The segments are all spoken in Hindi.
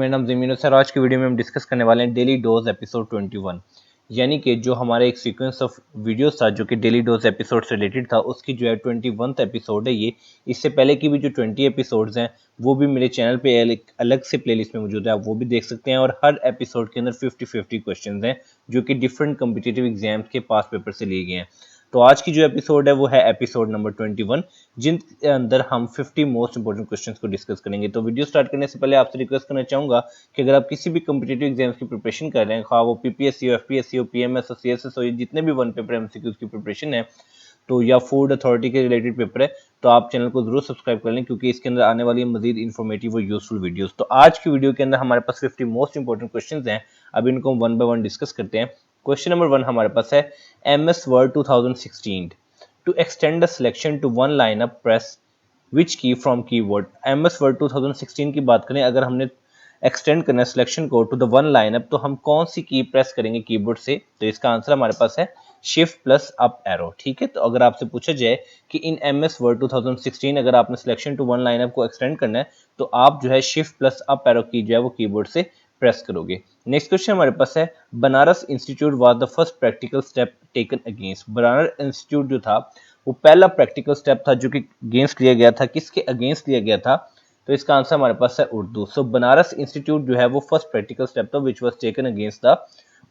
मेरा नाम ज़मीन है और आज की वीडियो में हम डिस्कस करने वाले हैं डेली डोज एपिसोड 21। यानी कि जो हमारा एक सीक्वेंस ऑफ वीडियोस था जो कि डेली डोज एपिसोड से रिलेटेड था, उसकी जो है 21th एपिसोड है ये। इससे पहले की भी जो 20 एपिसोड्स हैं वो भी मेरे चैनल पे अलग से प्लेलिस्ट में मौजूद है, आप वो भी देख सकते हैं। और हर एपिसोड के अंदर 50-50 क्वेश्चन हैं जो कि डिफरेंट कम्पिटिटिव एग्जाम्स के पास पेपर से लिए गए हैं। तो आज की जो एपिसोड है वो है एपिसोड नंबर 21, जिनके अंदर हम 50 मोस्ट इंपोर्टेंट क्वेश्चंस को डिस्कस करेंगे। तो वीडियो स्टार्ट करने से पहले आपसे रिक्वेस्ट करना चाहूंगा कि अगर आप किसी भी कम्पिटिटिव एग्जाम्स की प्रिपरेशन कर रहे हैं, खा वो पीपीएससी हो, एफपीएससी हो, पीएमएस हो, सीएसएस हो, जितने भी वन पेपर एमसीक्यूज की प्रिपरेशन है तो या फूड अथॉरिटी के रिलेटेड पेपर है, तो आप चैनल को जरूर सब्सक्राइब कर लें क्योंकि इसके अंदर आने वाली मजीद इन्फॉर्मेटिव और यूजफुल वीडियोस। तो आज की वीडियो के अंदर हमारे पास 50 मोस्ट इंपोर्टेंट क्वेश्चंस हैं। अब इनको हम वन बाय वन डिस्कस करते हैं। क्वेश्चन नंबर 1 हमारे पास है MS Word 2016 to extend the selection to one lineup press which key from keyboard। MS Word 2016 की बात करें, अगर हमने एक्सटेंड करना है सिलेक्शन को टू द वन लाइनअप तो हम कौन सी की प्रेस करेंगे कीबोर्ड से? तो इसका आंसर हमारे पास है शिफ्ट प्लस अप एरो। ठीक है, तो अगर आपसे पूछा जाए कि इन MS Word 2016 अगर आपने सिलेक्शन टू वन लाइनअप को एक्सटेंड करना है तो आप जो है शिफ्ट प्लस अप एरो की जो है वो कीबोर्ड से प्रेस करोगे। नेक्स्ट क्वेश्चन हमारे पास है Banaras institute was the first practical step taken against. Banaras institute जो था वो पहला प्रैक्टिकल स्टेप था जो कि अगेंस्ट लिया गया था। किसके अगेंस्ट लिया गया था? तो इसका आंसर हमारे पास है उर्दू। सो बनारस इंस्टीट्यूट जो है वो फर्स्ट प्रैक्टिकल स्टेप था which was taken against the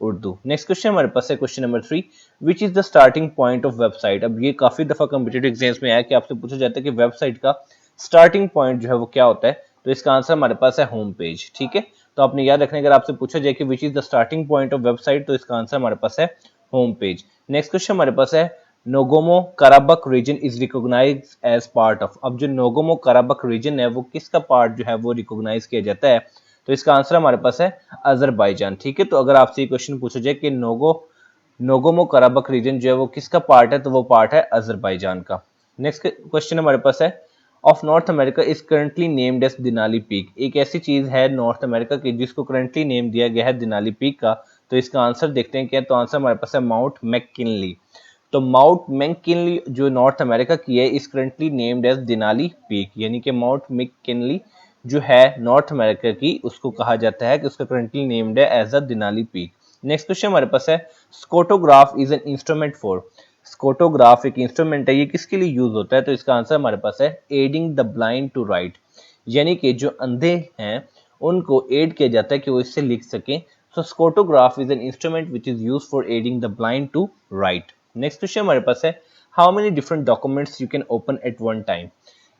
Urdu. Next question हमारे पास है question number 3, which is the starting point of website. अब ये काफी दफा कॉम्पिटिटिव एग्जाम्स में आया कि आपसे पूछा जाता है कि वेबसाइट का स्टार्टिंग पॉइंट जो है वो क्या होता है। तो इसका आंसर हमारे पास है होम पेज। ठीक है, तो आपने याद रखना, अगर आपसे पूछा जाए कि which is the starting point of website तो इसका आंसर हमारे पास है होम पेज। नेक्स्ट क्वेश्चन हमारे पास है Nagorno Karabakh region is recognised as part of. अब जो नोगोमो कराबक रीजन है वो किसका पार्ट जो है वो रिकॉग्नाइज किया जाता है? तो इसका आंसर हमारे पास है अजरबैजान। ठीक है, तो अगर आपसे ये क्वेश्चन पूछा जाए कि नोगोमो कराबक रीजन जो है वो किसका पार्ट है तो वो पार्ट है अजरबैजान का। नेक्स्ट क्वेश्चन हमारे पास है of North America is currently named as Denali peak. एक ऐसी चीज है नॉर्थ अमेरिका की जिसको करंटली नेम दिया गया है दिनाली पीक का। तो इसका आंसर देखते हैं क्या, तो आंसर हमारे पास है माउंट मैककिनली। तो माउंट मैककिनली जो नॉर्थ अमेरिका की है is currently named as Denali peak, यानी कि माउंट मैककिनली जो है नॉर्थ अमेरिका की उसको कहा जाता है कि उसका करंटली नेम्ड है as a Denali peak. Next question हमारे पास है scotograph is an instrument for. Scotograph एक इंस्ट्रूमेंट है, ये किसके लिए यूज होता है? तो इसका आंसर हमारे पास है adding the blind to right, यानी कि जो अंधे हैं उनको एड किया जाता है कि वो इससे लिख सकें। So scotograph is an instrument which is use for aiding the blind to write. Next question हमारे पास है how many different documents you can open at one time.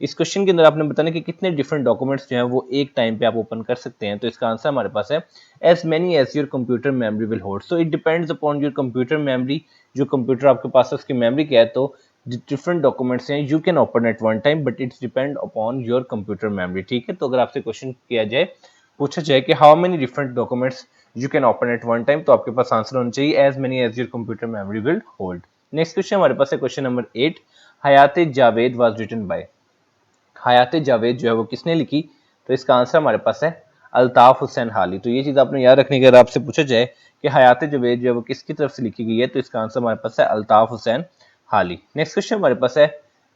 इस क्वेश्चन के अंदर आपने बताना कि कितने डिफरेंट डॉक्यूमेंट्स जो है वो एक टाइम पे आप ओपन कर सकते हैं। तो इसका आंसर हमारे पास है as many as your computer memory will hold. So it depends upon your computer memory, जो कंप्यूटर आपके पास है उसकी मेमोरी क्या है। तो डिफरेंट डॉक्यूमेंट्स हैं you can open at one time but it's depend upon your computer memory. ठीक है, तो अगर आपसे क्वेश्चन किया जाए, पूछा जाए कि how many different documents you can open at one time, तो आपके पास आंसर होना चाहिए as many as your computer memory will hold. Next question हमारे पास है question number 8, Hayat Javed was written by. Hayat Javed जो है वो किसने लिखी? तो इसका आंसर हमारे पास है अल्ताफ हुसैन हाली। तो ये चीज आपने याद रखनी है, अगर आपसे पूछा जाए कि हयात जावेद जो है वो किसकी तरफ से लिखी गई है तो इसका आंसर हमारे पास है अल्ताफ हुसैन हाली। नेक्स्ट क्वेश्चन हमारे पास है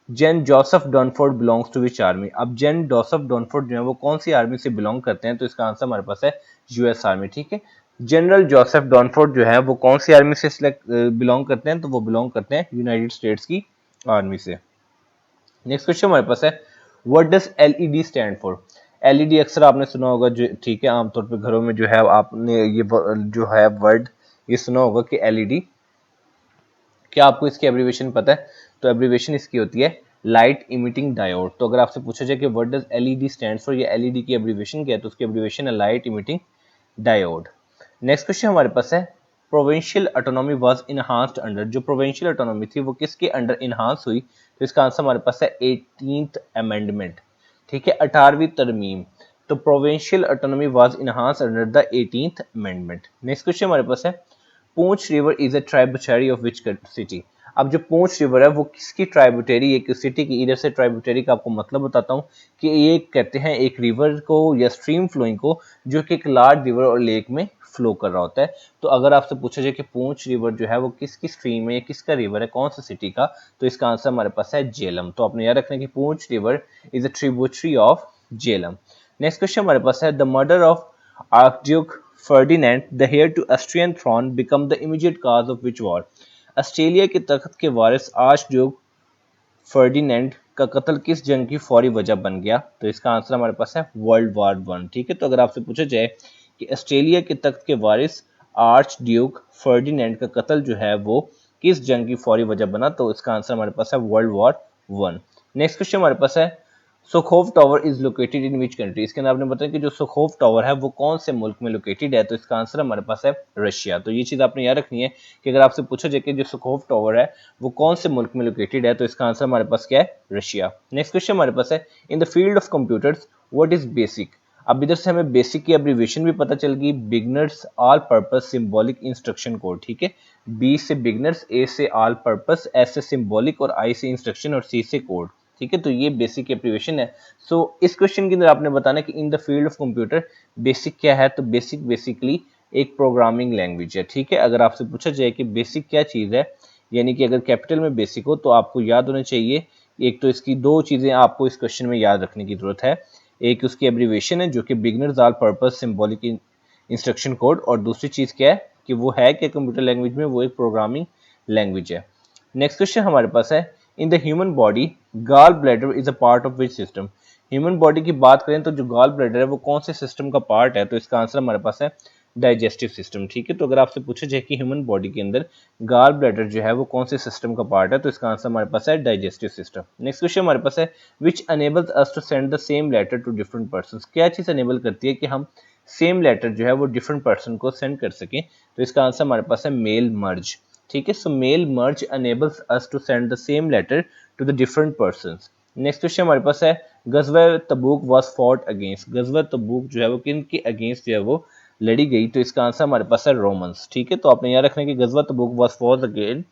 Gen Joseph Dunford belongs to which army. अब जेन जोसेफ डॉनफोर्ड जो है वो कौन सी आर्मी से बिलोंग करते हैं? तो इसका आंसर हमारे पास है यूएस आर्मी। ठीक है, जनरल जोसेफ डॉनफोर्ड जो है वो कौन सी आर्मी से बिलोंग करते हैं? तो वो बिलोंग करते हैं यूनाइटेड स्टेट्स की आर्मी से। नेक्स्ट क्वेश्चन हमारे पास है what does LED stand for. LED अक्सर आपने सुना होगा, जो ठीक है आमतौर पर घरों में जो है आपने ये जो है वर्ड ये सुना होगा कि LED। क्या आपको इसकी एब्रीविएशन पता है? तो एब्रीविएशन इसकी होती है लाइट इमिटिंग डायोड। तो अगर आपसे पूछा जाए कि what does LED stand for, या LED की एब्रीविएशन क्या है, तो उसकी एब्रीविएशन है light emitting diode. Next question हमारे पास है provincial autonomy was enhanced under. जो प्रोविंशियल ऑटोनॉमी थी वो किसके अंडर इनहांस हुई? तो इसका आंसर हमारे पास है 18th अमेंडमेंट। ठीक है, 18वीं तरमीम। तो provincial autonomy was enhanced under the 18th amendment. Next question हमारे पास है पूंछ river is a tributary of which city. अब जो पूंछ रिवर है वो किसकी ट्राइब्यूटरी है, किस सिटी की? इधर से ट्राइब्यूटरी का आपको मतलब बताता हूँ कि ये कहते हैं एक रिवर को या स्ट्रीम फ्लोइंग को जो कि एक लार्ज रिवर और लेक में फ्लो कर रहा होता है। तो अगर आपसे पूछा जाए कि पूंछ रिवर जो है वो किसकी स्ट्रीम है या किसका रिवर है, कौन सा सिटी का, तो इसका आंसर हमारे पास है झेलम। तो आपने याद रखना कि पूंछ river is a tributary of Jhelum. Next question हमारे पास है the murder of Archduke Ferdinand, the heir to Austrian throne, become the immediate cause of which war? Australia के तख्त के वारिस आर्च ड्यूक फर्डिनेंड का कत्ल किस जंग की फौरी वजह बन गया? तो इसका आंसर हमारे पास है वर्ल्ड वॉर वन। ठीक है, तो अगर आपसे पूछा जाए कि ऑस्ट्रेलिया के तख्त के वारिस आर्च ड्यूक फर्डिनेंड का कत्ल जो है वो किस जंग की फौरी वजह बना, तो इसका आंसर हमारे पास है World War one. Next question हमारे पास है Shukhov tower is located in which country? इसके अंदर आपने बताया कि जो सुखोव टावर है वो कौन से मुल्क में लोकेटेड है, तो इसका आंसर हमारे पास है रशिया। तो ये चीज आपने याद रखनी है कि अगर आपसे पूछा जाए कि जो सुखोव टावर है वो कौन से मुल्क में लोकेटेड है, तो इसका आंसर हमारे पास क्या है? रशिया। नेक्स्ट क्वेश्चन हमारे पास है in the field of computers what is basic? अब इधर से हमें बेसिक की एब्रीविएशन भी पता चल गई, beginners all purpose symbolic instruction code. ठीक है, बी से बिगनर्स, ए से ऑल पर्पस, एस से सिंबॉलिक और आई से इंस्ट्रक्शन और सी से कोड। ठीक है, तो ये बेसिक एब्रीविएशन है। सो इस क्वेश्चन के अंदर आपने बताना कि in the field of computer basic क्या है, तो बेसिक बेसिकली एक प्रोग्रामिंग लैंग्वेज है। ठीक है, अगर आपसे पूछा जाए कि बेसिक क्या चीज़ है, यानी कि अगर कैपिटल में बेसिक हो तो आपको याद होना चाहिए, एक तो इसकी दो चीज़ें आपको इस क्वेश्चन में याद रखने की जरूरत है। एक उसकी एब्रीविएशन है जो कि beginners all purpose symbolic instruction code, और दूसरी चीज़ क्या है कि वो है कि कंप्यूटर लैंग्वेज में वो एक प्रोग्रामिंग लैंग्वेज है। नेक्स्ट क्वेश्चन हमारे पास है in the human body gall bladder is a part of which system? Human body की बात करें तो जो गॉल ब्लैडर है वो कौन से सिस्टम का पार्ट है, तो इसका आंसर हमारे पास है डाइजेस्टिव सिस्टम। ठीक है, तो अगर आपसे पूछा जाए कि ह्यूमन बॉडी के अंदर गॉल ब्लैडर जो है वो कौन से सिस्टम का पार्ट है, तो इसका आंसर हमारे पास है डाइजेस्टिव सिस्टम। नेक्स्ट क्वेश्चन हमारे पास है which enables us to send the same letter to different person? क्या चीज अनेबल करती है कि हम सेम लेटर जो है वो डिफरेंट पर्सन को सेंड कर सकें, तो इसका आंसर हमारे पास है मेल मर्ज। ठीक है, so mail merge enables us to send the same letter to the different persons. Next question हमारे पास है गजवा तबूक वाज फॉट अगेंस्ट? गजवा तबूक जो है वो किन के अगेंस्ट जो है वो लड़ी गई, तो इसका आंसर हमारे पास है रोमन्स। ठीक है, तो आपने याद रखना है कि गजवा Tabuk was fought against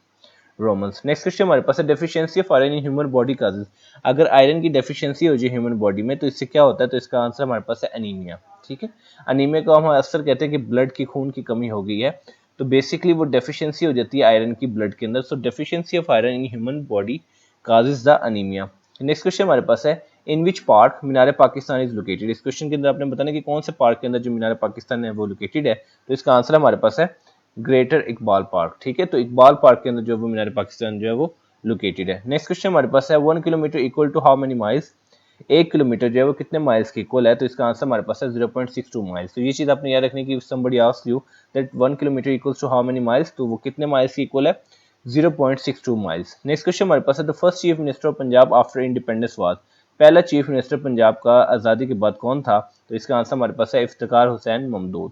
Romans. Next question हमारे पास है deficiency of iron in human body causes? अगर आयरन की डेफिशिएंसी हो जाए ह्यूमन बॉडी में तो इससे क्या होता है, तो इसका आंसर हमारे पास है एनीमिया। ठीक है, अनीमिया को हम अक्सर कहते हैं कि ब्लड की खून की कमी हो गई है, तो बेसिकली वो डेफिशिएंसी हो जाती है आयरन की ब्लड के अंदर। So deficiency of iron in human body causes the anaemia. Next question हमारे पास है in which park Minar Pakistan is located? इस क्वेश्चन के अंदर आपने बताना कि कौन से पार्क के अंदर जो मीनार पाकिस्तान है वो लोकेटेड है, तो इसका आंसर हमारे पास है ग्रेटर इकबाल पार्क। ठीक है, तो इकबाल पार्क के अंदर जो वो मीनार पाकिस्तान जो है वो लोकेटेड है। नेक्स्ट क्वेश्चन हमारे पास है 1 kilometre equal to how many miles? 1 kilometre जो है वो कितने माइल्स के इक्वल है, तो इसका आंसर हमारे पास है 0.62 माइल्स। तो ये चीज आपने याद रखनी कि somebody asks you that 1 kilometre equals to how many miles, तो वो कितने माइल्स के इक्वल है? 0.62 माइल्स। नेक्स्ट क्वेश्चन हमारे पास है the first chief minister of Punjab after independence was? पहला चीफ मिनिस्टर पंजाब का आज़ादी के बाद कौन था, तो इसका आंसर हमारे पास है इफ्तिकार हुसैन ममदूद।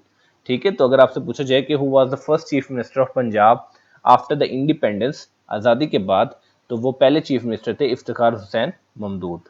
ठीक है, तो अगर आपसे पूछा जाए कि who was the first chief minister of Punjab after the independence, आज़ादी के बाद, तो वो पहले चीफ मिनिस्टर थे इफ्तिकार हुसैन ममदूद।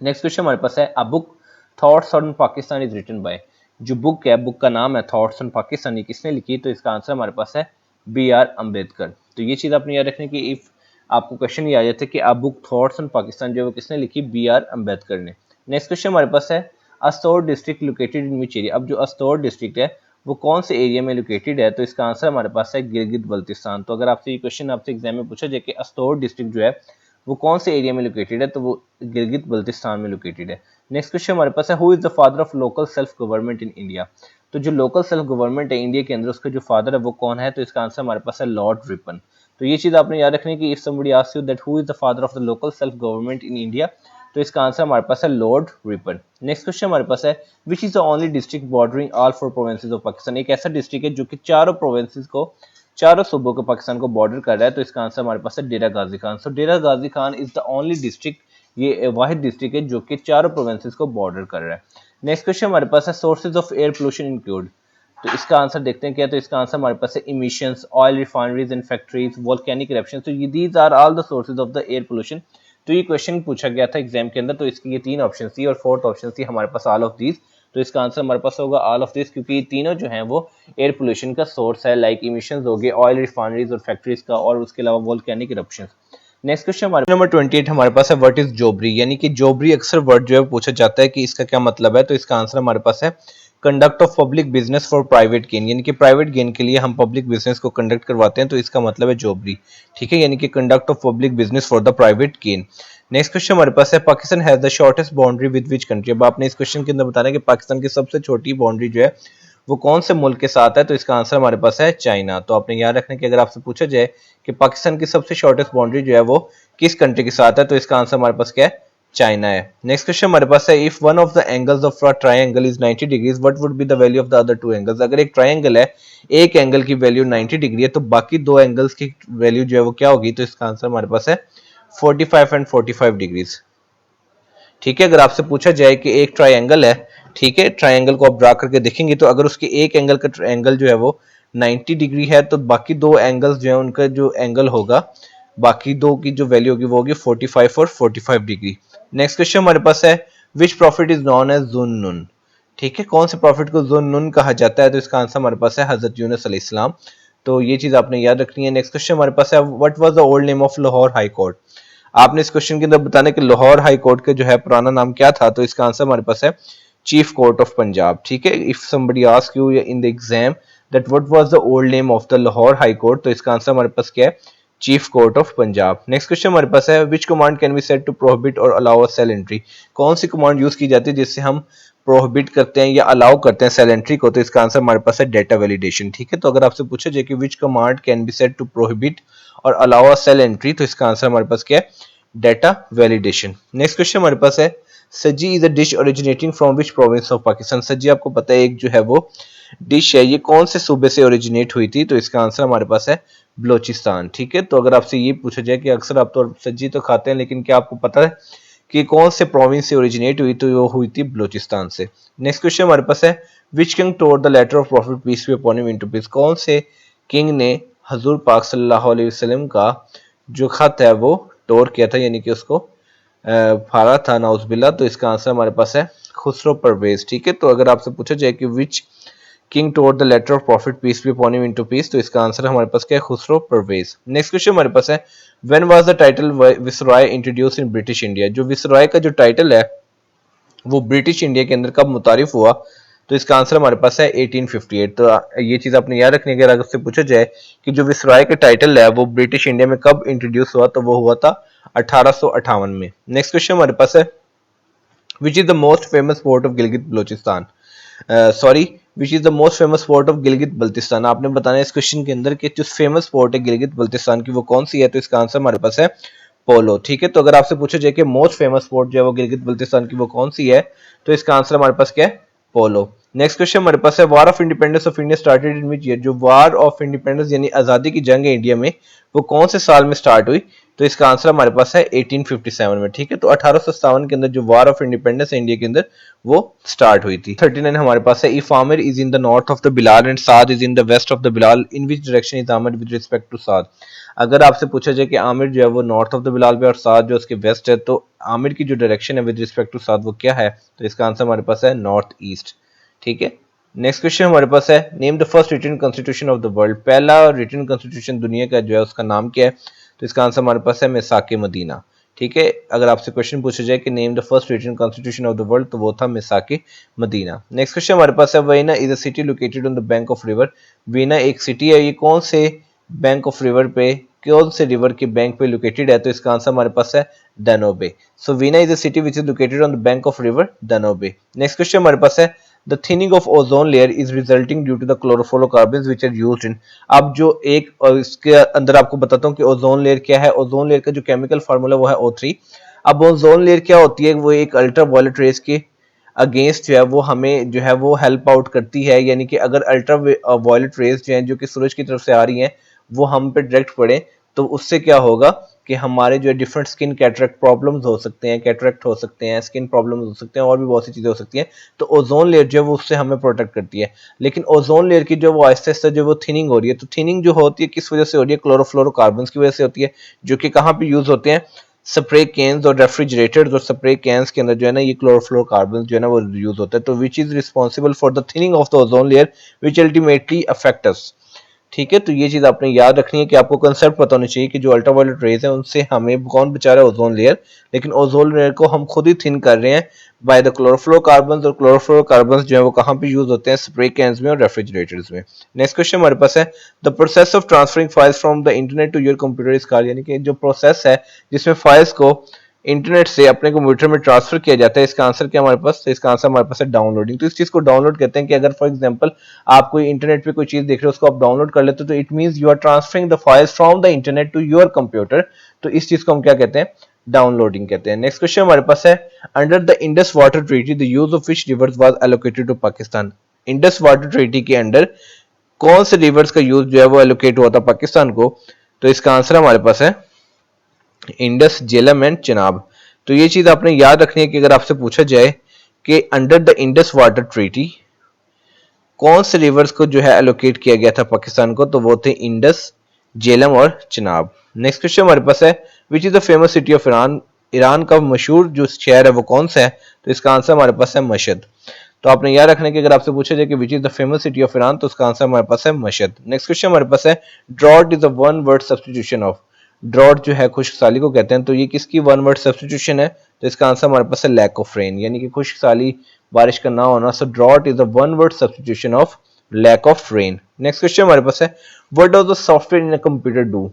नेक्स्ट क्वेश्चन हमारे पास है a book thoughts on Pakistan is written by? जो बुक है, बुक का नाम है थॉट्स ऑन पाकिस्तान, ये किसने लिखी, तो इसका आंसर हमारे पास है बी आर अम्बेडकर। तो ये चीज आपने याद रखनी कि इफ आपको क्वेश्चन ये आ जाता है कि अ बुक थॉट्स ऑन पाकिस्तान जो है वो किसने लिखी, बी आर अम्बेडकर ने। नेक्स्ट क्वेश्चन हमारे पास है Astore district located in which area? अब जो अस्तौर डिस्ट्रिक्ट है वो कौन से एरिया में लोकेटेड है, तो इसका आंसर हमारे पास है गिलगित बल्तिस्तान। तो अगर आपसे ये क्वेश्चन आपसे एग्जाम में पूछा जाए कि अस्तौर डिस्ट्रिक्ट जो है वो कौन से एरिया में लोकेटेड है, तो वो गिलगित बल्तिस्तान में लोकेटेड है। नेक्स्ट क्वेश्चन हमारे पास है who is the father of local self government in India? तो जो लोकल सेल्फ गवर्नमेंट है इंडिया के अंदर उसका जो फादर है वो कौन है, तो इसका आंसर हमारे पास है लॉर्ड रिपन। तो ये चीज आपने याद रखनी है कि if somebody asks you that who is the father of the local self government in India, तो इसका आंसर हमारे पास है लॉर्ड रिपन। नेक्स्ट क्वेश्चन हमारे पास है which is the only district bordering all 4 provinces of Pakistan? एक ऐसा डिस्ट्रिक्ट है जो कि चारों प्रोविंसेस को, चारों सूबों को पाकिस्तान को बॉर्डर कर रहा है, तो इसका आंसर हमारे पास है Dera Ghazi Khan. So Dera Ghazi Khan is the only district, ये वाहिद डिस्ट्रिक्ट है जो कि चारों प्रोविंसेस को बॉर्डर कर रहा है। नेक्स्ट क्वेश्चन हमारे पास है sources of air pollution include? तो इसका आंसर देखते हैं क्या, तो इसका आंसर हमारे पास है emissions, oil refineries and factories, volcanic eruption. तो ये these are all the sources of the air pollution. तो ये क्वेश्चन पूछा गया था एग्जाम के अंदर, तो इसकी ये 3 ऑप्शन थी और 4th ऑप्शन थी हमारे पास ऑल ऑफ दीज। तो इसका आंसर हमारे पास होगा ऑल ऑफ दिस, क्योंकि ये तीनों जो हैं वो एयर पोल्यूशन का सोर्स है, लाइक इमिशंस हो गए, ऑयल रिफाइनरीज और फैक्ट्रीज का, और उसके अलावा वोल्केनिक इरप्शंस। नेक्स्ट क्वेश्चन हमारे नंबर 28 हमारे पास है व्हाट इज जोबरी? यानी कि जोबरी अक्सर वर्ड जो है पूछा जाता है कि इसका क्या मतलब है, तो इसका आंसर हमारे पास है conduct of public business for private gain, यानी कि प्राइवेट गेन के लिए हम पब्लिक बिजनेस को कंडक्ट करवाते हैं, तो इसका मतलब है जॉबरी। ठीक है, यानी कि conduct of public business for the private gain. Next question हमारे पास है Pakistan has the shortest boundary with which country. अब आपने इस क्वेश्चन के अंदर बताना है कि पाकिस्तान की सबसे छोटी बाउंड्री जो है वो कौन से मुल्क के साथ है, तो इसका आंसर हमारे पास है चाइना। तो आपने याद रखना कि अगर आपसे पूछा जाए कि पाकिस्तान की सबसे शॉर्टेस्ट बाउंड्री जो है वो किस कंट्री के साथ है, तो इसका आंसर हमारे पास क्या है, चाइना है। नेक्स्ट क्वेश्चन हमारे पास है if one of the angles of a triangle is 90 degrees what would be the value of the other two angles. अगर एक ट्रायंगल है, एक एंगल की वैल्यू 90 डिग्री है, तो बाकी दो एंगल्स की वैल्यू जो है वो क्या होगी, तो इसका आंसर हमारे पास है 45 एंड 45 डिग्रीज। ठीक है, अगर आपसे पूछा जाए कि एक ट्रायंगल है, ठीक है, ट्रायंगल को आप ड्रा करके देखेंगे तो अगर उसके एक एंगल का एंगल जो है वो 90 डिग्री है, तो बाकी दो एंगल्स जो है उनका जो एंगल होगा, बाकी दो की जो वैल्यू होगी वो होगी 45 और 45 डिग्री। नेक्स्ट क्वेश्चन हमारे पास है विच प्रॉफिट इज नॉन एज जुन्नुन। ठीक है, कौन से प्रॉफिट को जुन्नुन कहा जाता है, तो इसका आंसर हमारे पास है हजरत यूनुस अलैहिस्सलाम। तो ये चीज आपने याद रखनी है। नेक्स्ट क्वेश्चन हमारे पास है what was the old name of Lahore high court. आपने इस क्वेश्चन के अंदर बताना कि लाहौर हाई कोर्ट का जो है पुराना नाम क्या था, तो इसका आंसर हमारे पास है चीफ कोर्ट ऑफ पंजाब। ठीक है, if somebody ask you in the exam that what was the old name of the Lahore high court, तो इसका आंसर हमारे पास क्या है, chief court of Punjab. Next question हमारे पास है which command can be said to prohibit और अलाउ अ सेल एंट्री। कौन सी कमांड यूज की जाती है जिससे हम प्रोहिबिट करते हैं या अलाउ करते हैं सेल एंट्री को, तो इसका आंसर हमारे पास है डेटा वैलिडेशन। ठीक है, तो अगर आपसे पूछा जाए कि which command can be said to prohibit और अलाउ अ सेल एंट्री, तो इसका आंसर हमारे पास क्या है, डेटा वैलिडेशन। नेक्स्ट क्वेश्चन हमारे पास है sajji is a dish originating from which province of Pakistan. Sajji आपको पता है एक जो है वो डिश है, ये कौन से सूबे से ओरिजिनेट हुई थी, तो इसका आंसर हमारे पास है बलोचिस्तान। ठीक है, तो अगर आपसे ये पूछा जाए कि अक्सर आप तो सज्जी तो खाते हैं, लेकिन क्या आपको पता है कि कौन से प्रोविंस से ओरिजिनेट हुई, तो वो हुई थी बलोचिस्तान से। नेक्स्ट क्वेश्चन हमारे पास है which king tore the letter of prophet peace be upon him into piece. कौन से किंग ने हजूर पाक सल्लल्लाहु अलैहि वसल्लम का जो खत है वो टोर किया था, यानी कि उसको फाड़ा था नाउजुबिल्लाह, तो इसका आंसर हमारे पास है खुसरो परवेज। ठीक है, तो अगर आपसे पूछा जाए कि which king tore the letter of prophet peace be upon him into piece, तो इसका आंसर हमारे पास क्या है, खुसरो परवेज। नेक्स्ट क्वेश्चन हमारे पास है when was the title viceroy introduce in British India. जो विसरॉय का जो टाइटल है वो ब्रिटिश इंडिया के अंदर कब मुतारिफ हुआ, तो इसका आंसर हमारे पास है 1858। तो ये चीज आपने याद रखनी है, अगर उससे पूछा जाए कि जो विसरॉय का टाइटल है वो ब्रिटिश इंडिया में कब इंट्रोड्यूस हुआ, तो वो हुआ था 1858 में। नेक्स्ट क्वेश्चन हमारे पास है which is the most famous port of Gilgit Balochistan. Sorry, which is the most famous port of Gilgit Baltistan. आपने बताना है इस क्वेश्चन के अंदर कि जो फेमस पोर्ट है गिलगित बल्तिस्तान की वो कौन सी है, तो इसका आंसर हमारे पास है पोलो। ठीक है, तो अगर आपसे पूछा जाए कि मोस्ट फेमस पोर्ट जो है वो गिलगित बल्तिस्तान की वो कौन सी है, तो इसका आंसर हमारे पास क्या है, पोलो। नेक्स्ट क्वेश्चन हमारे पास है war of independence of India started in which year. जो वार ऑफ इंडिपेंडेंस यानी आजादी की जंग है इंडिया में, वो कौन से साल में स्टार्ट हुई, तो इसका आंसर हमारे पास है 1857 में। ठीक है, तो 1857 के अंदर जो वार ऑफ इंडिपेंडेंस है इंडिया के अंदर वो स्टार्ट हुई थी। 39 हमारे पास है if Amir is in the north of the Bilal and Saad is in the west of the Bilal in which direction is Amir with respect to Saad. अगर आपसे पूछा जाए कि आमिर जो है वो नॉर्थ ऑफ द बिलाल पे और साद जो उसके वेस्ट है, तो आमिर की जो डायरेक्शन है विद रिस्पेक्ट टू साद वो क्या है, तो इसका आंसर हमारे पास है नॉर्थ ईस्ट। ठीक है, नेक्स्ट क्वेश्चन हमारे पास है name the first written constitution of the world. पहला रिटन कॉन्स्टिट्यूशन दुनिया का जो है उसका नाम क्या है, तो इसका आंसर हमारे पास है मिसाके मदीना। ठीक है, अगर आपसे क्वेश्चन पूछा जाए कि name the first written constitution of the world, तो वो था मिसाके मदीना। नेक्स्ट क्वेश्चन हमारे पास है Veena is a city located on the bank of river. Veena एक सिटी है, ये कौन से बैंक ऑफ रिवर पे, कौन से रिवर के बैंक पे लोकेटेड है, तो इसका आंसर हमारे पास है Danube. So Vienna is a city which is located on the bank of river Danube. Next question हमारे पास है the thinning of ozone layer is resulting due to the chlorofluorocarbons which are used in। अब जो एक और इसके अंदर आपको बताता हूँ कि ओजोन लेयर क्या है। ओजोन लेयर का जो केमिकल फार्मूला वो है O3। अब ओजोन लेयर क्या होती है, वो एक अल्ट्रा वायलेट रेस के अगेंस्ट जो है वो हमें जो है वो हेल्प आउट करती है, यानी कि अगर अल्ट्रा वायलेट रेस जो है जो कि सूरज की तरफ से आ रही हैं वो हम पे डायरेक्ट पड़े, तो उससे क्या होगा कि हमारे जो है डिफरेंट स्किन कैटरेक्ट प्रॉब्लम्स हो सकते हैं, कैटरेक्ट हो सकते हैं, स्किन प्रॉब्लम्स हो सकते हैं, और भी बहुत सी चीजें हो सकती हैं। तो ओजोन लेयर जो है वो उससे हमें प्रोटेक्ट करती है। लेकिन ओजोन लेयर की जो वो आहिस्ते आहिस्ते जो वो थिनिंग हो रही है, तो थिनिंग जो होती है किस वजह से हो रही है, क्लोरोफ्लोरोकार्बन्स की वजह से होती है, जो कि कहाँ पे यूज होते हैं, स्प्रे कैन्स और रेफ्रिजरेटर्स और स्प्रे कैन्स के अंदर जो है ना ये क्लोरोफ्लोरोकार्बन जो है ना वो यूज होता है। तो which is responsible for the thinning of the ozone layer which ultimately affect us. ठीक है, तो ये चीज आपने याद रखनी है कि आपको कंसेप्ट पता होना चाहिए कि जो अल्ट्रावायलेट रेज है उनसे हमें कौन बचा रहा है, ओजोन लेयर। लेकिन ओजोन लेयर को हम खुद ही थिन कर रहे हैं बाय द क्लोरोफ्लोरोकार्बन, और क्लोरोफ्लोरोकार्बन जो है वो कहाँ पे यूज होते हैं, स्प्रे कैन्स में और रेफ्रिजरेटर्स में। नेक्स्ट क्वेश्चन हमारे पास है, the process of transferring files from the internet to your computer is called, यानी कि जो प्रोसेस है जिसमें फाइल्स को इंटरनेट से अपने कंप्यूटर में ट्रांसफर किया जाता है, इसका आंसर क्या हमारे पास, तो इसका आंसर हमारे पास है डाउनलोडिंग। तो इस चीज को डाउनलोड कहते हैं कि अगर फॉर एग्जांपल आप कोई इंटरनेट पे कोई चीज देख रहे हो, उसको आप डाउनलोड कर लेते हो, तो it means you are transferring the files from the internet to your computer. तो इस चीज को हम क्या कहते हैं, डाउनलोडिंग कहते हैं। नेक्स्ट क्वेश्चन हमारे पास है, under the Indus water treaty the use of which rivers was allocated to Pakistan. Indus water treaty के अंडर कौन से रिवर्स का यूज जो है वो एलोकेट हुआ था पाकिस्तान को, तो इसका आंसर हमारे पास है इंडस, झेलम एंड चिनाब। तो ये चीज आपने याद रखनी है कि अगर आपसे पूछा जाए कि under the Indus water treaty कौन से रिवर्स को जो है एलोकेट किया गया था पाकिस्तान को, तो वो थे इंडस, झेलम और चिनाब। नेक्स्ट क्वेश्चन हमारे पास है, which is the famous city of Iran. Iran का मशहूर जो शहर है वो कौन सा है, तो इसका आंसर हमारे पास है मशहद। तो आपने याद रखना है कि अगर आपसे पूछा जाए कि which is the famous city of Iran, तो उसका आंसर हमारे पास है मशहद। नेक्स्ट क्वेश्चन हमारे पास है, drought is a one word substitution of. Drought जो है खुश्क साली को कहते हैं, तो ये किसकी वन वर्ड सब्स्टिट्यूशन है, तो इसका आंसर हमारे पास है लैक ऑफ रेन, यानी कि खुश्क साली, बारिश का ना होना। So drought is a one word substitution of lack of rain. Next question हमारे पास है, what does the software in a computer do.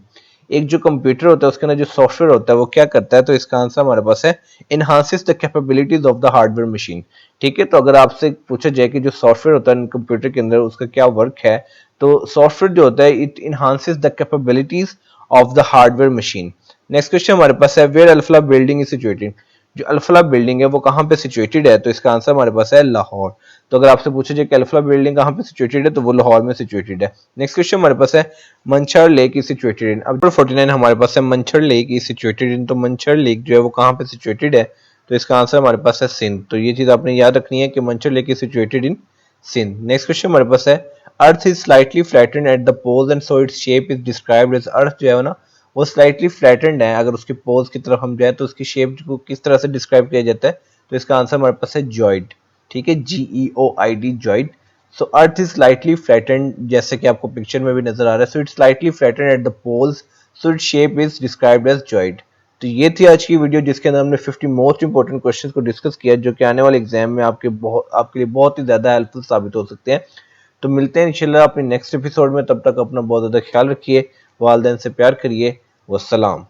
एक जो कंप्यूटर होता है उसके अंदर जो सॉफ्टवेयर होता है वो क्या करता है, तो इसका आंसर हमारे पास है enhances the capabilities of the hardware machine. ठीक है, तो अगर आपसे पूछा जाए कि जो सॉफ्टवेयर होता है कंप्यूटर के अंदर उसका क्या वर्क है, तो सॉफ्टवेयर जो होता है it enhances the capabilities of the hardware machine. Next question हमारे पास है, where Alfalah building is situated. जो अल्फला बिल्डिंग है वो कहाँ पे सिचुएटेड है, तो इसका आंसर हमारे पास है लाहौर। तो अगर आपसे पूछे जाए कि अल्फला बिल्डिंग कहाँ पे सिचुएटेड है, तो वो लाहौर में सिचुएटेड है। नेक्स्ट क्वेश्चन हमारे पास है, मंछर लेक इज सिचुएटेड इन। अब 49 हमारे पास है, मंछर लेक इज सिचुएटेड इन। तो मंछर लेक जो है वो कहाँ पे सिचुएटेड है, तो इसका आंसर हमारे पास है सिंध। तो ये चीज आपने याद रखनी है कि Manchar lake is situated in Sindh. Next question हमारे पास है, earth is slightly flattened at the poles and so its shape is described as. Earth जो है ना वो स्लाइटली फ्लैटेंड है, अगर उसके पोल्स की तरफ हम जाए तो उसकी शेप को किस तरह से डिस्क्राइब किया जाता है, तो इसका आंसर हमारे पास है जॉइड। ठीक है, GEOID, geoid. So earth is slightly flattened, जैसे कि आपको पिक्चर में भी नजर आ रहा है। So it's slightly flattened at the poles, so its shape is described as geoid. तो ये थी आज की वीडियो जिसके अंदर हमने 50 मोस्ट इंपोर्टेंट क्वेश्चंस को डिस्कस किया, जो कि आने वाले एग्जाम में आपके लिए बहुत ही ज्यादा हेल्पफुल साबित हो सकते हैं। तो मिलते हैं इंशाल्लाह अपने नेक्स्ट एपिसोड में, तब तक अपना बहुत ज्यादा ख्याल रखिए, वालिदैन से प्यार करिए, वस्सलाम।